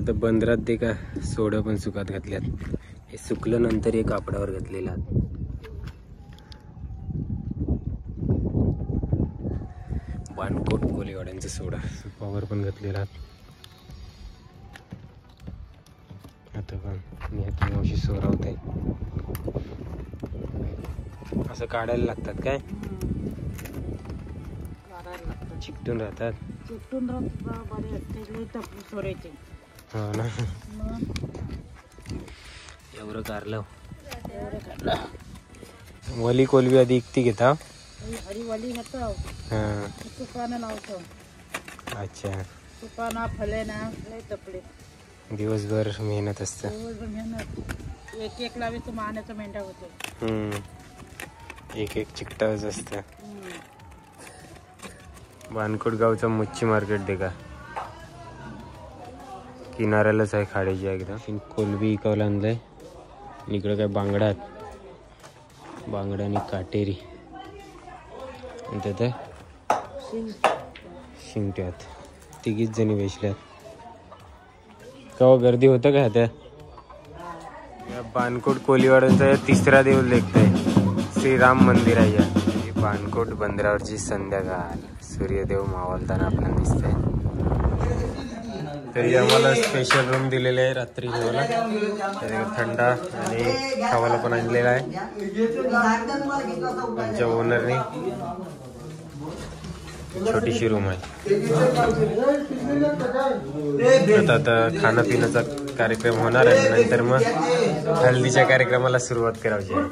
आता बंदरात ते का सोडं पण सुकात घातल्यात. हे सुकलं नंतर हे कापडावर घातलेला. बाणकोट कोलीवाड्यांचा सोडा सुपावर पण घातलेला. आता पण मी आता मावशी सोरावते. असं काढायला लागतात काय? चिकटून राहतात. चिकटून राहतात बरे असते टपू सोरायचे. हो ना. एवढं कारलं वली कोलबी आधी इकती घेता. हरी वली घेतो. हां तुपानं लावतो. अच्छा. तुपाना फले ना लय तपले. दिवसभर मेहनत असते. दिवसभर मेहनत. एक लावी तर मानाचा मेंढा होतो. एक चिकटाच असतं. बाणकोट गावचं मच्छी मार्केट दे का किनाऱ्यालाच आहे खाडीची एकदम. कोलबी इकावला आणलंय. इकडं काय बांगडा आणि काटेरी त्यात शिंगट्यात तिघीच जणी बेसल्यात. केव्हा गर्दी होतं का त्या बाणकोट कोलीवाड्यांचा तिसरा देऊळ देखतंय. श्रीराम मंदिर आहे या बाणकोट बंदरावरची संध्याकाळ. सूर्यदेव मावळताना आपल्याला दिसतंय. तरी आम्हाला स्पेशल रूम दिलेले आहे रात्री जेवायला. थंडा आणि खावायला पण आणलेला आहे आमच्या ओनरने. छोटीशी रूम आहे. आता खाणं पिण्याचा कार्यक्रम होणार आहे. नंतर मग हल्दीच्या कार्यक्रमाला सुरुवात करायची आहे.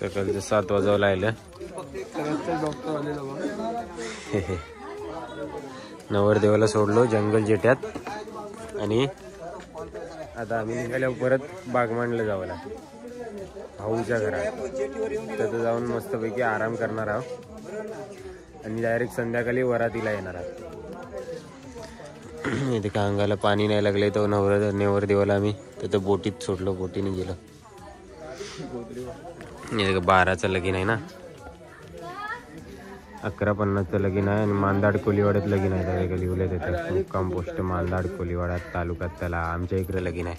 सकाळचं 7 वाजावं लागलं. नवरदेवाला सोडलो जंगल जेट्यात आणि आता आम्ही निघाल्यावर परत बागमांडला जावं लागतं भाऊच्या घरात. तिथं जाऊन मस्तपैकी आराम करणार आहोत आणि डायरेक्ट संध्याकाळी वरातीला येणार आहोत. इथे का अंगाला पाणी नाही लागले तो नवरदेवाला आम्ही तिथं बोटीत सोडलो, बोटीने गेलो. 12चं लगीन आहे ना, 11:50चं लगीन आहे आणि मांदाड कोलीवाड्यात लगीन आहे. त्या लिहिलं तिथं मुक्काम पोस्ट मांदाड कोलीवाड्यात तालुक्यात. त्याला आमच्या इकडे लगीन आहे.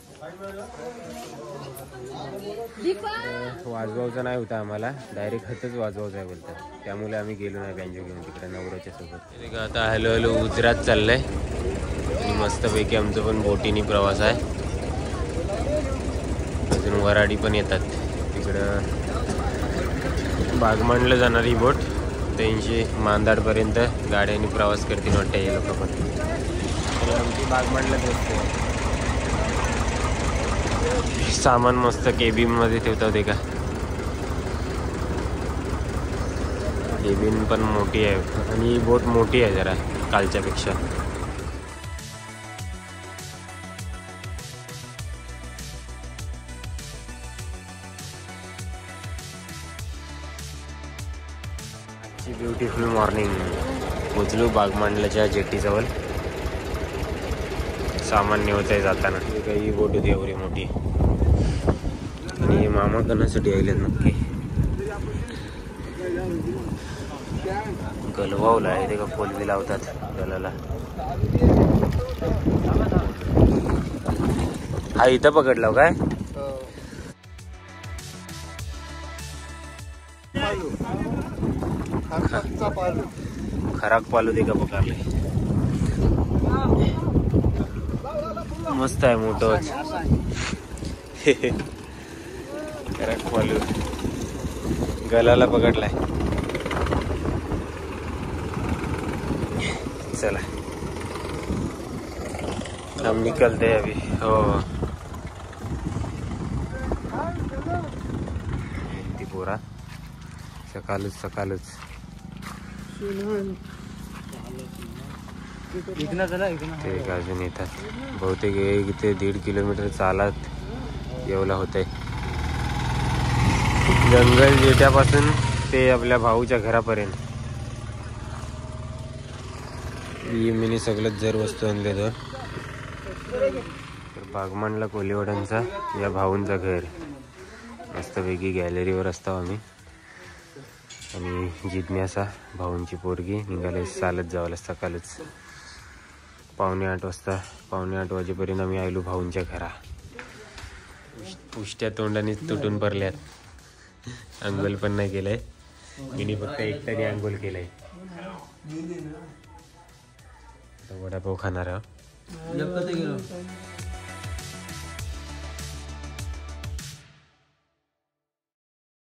वाजवायचं नाही होतं आम्हाला, डायरेक्ट हातच वाजवायचं आहे बोलतात. त्यामुळे आम्ही गेलो नाही बँजो घेऊन तिकडे नवऱ्याच्या सोबत. आता हळूहळू उजरात चाललंय आणि मस्तपैकी आमचं पण बोटीने प्रवास आहे. अजून वराडी पण येतात तिकडं. बागमांडला जाणारी बोट 83 मांदाडपर्यंत गाड्यांनी प्रवास करतील वाटतं हे लोक पण. तर आमची बागमांडलाच असते. सामान मस्त केबिनमध्ये ठेवतात. ते का केबिन पण मोठी आहे आणि बोट मोठी आहे जरा कालच्यापेक्षा. Beautiful morning. पोचलो बागमांडलाच्या जेटीजवळ. सामान नेवत आहे जाताना. काही बोट होती एवढी मोठी आणि मामा करण्यासाठी आले नक्की. गलवावला आहे ते का कोलबी लावतात गलाला. हा इथं पकडला काय? खराक पालू दे का पकडले. मस्त आहे मोठं. खराक पालू गलाला पकडलाय. चला हम निकलते हैं अभी. हो ती पोरा सकाळच ते अजून येतात. बहुतेक इथे 1.5 किलोमीटर चालत येवला होतंय. जंगल जेट्यापासून ते आपल्या भाऊच्या घरापर्यंत मी सगळंच जर वस्तू आणले. तर बागमांडला कोलीवाड्यांचा या भाऊंचा घर. मस्तपैकी गॅलरीवर असतो आम्ही आणि जिज्ञासा भाऊंची पोरगी निघाले चालत जावं सकाळच 7:45 वाजता. 7:45 वाजेपर्यंत आम्ही आलो भाऊंच्या घरा. पुष्ट्या तोंडाने तुटून पडल्यात. अंघोल पण नाही केलंय. मी फक्त एकट्याने अंघोल केलंय. वडापाव खाणार आहोत.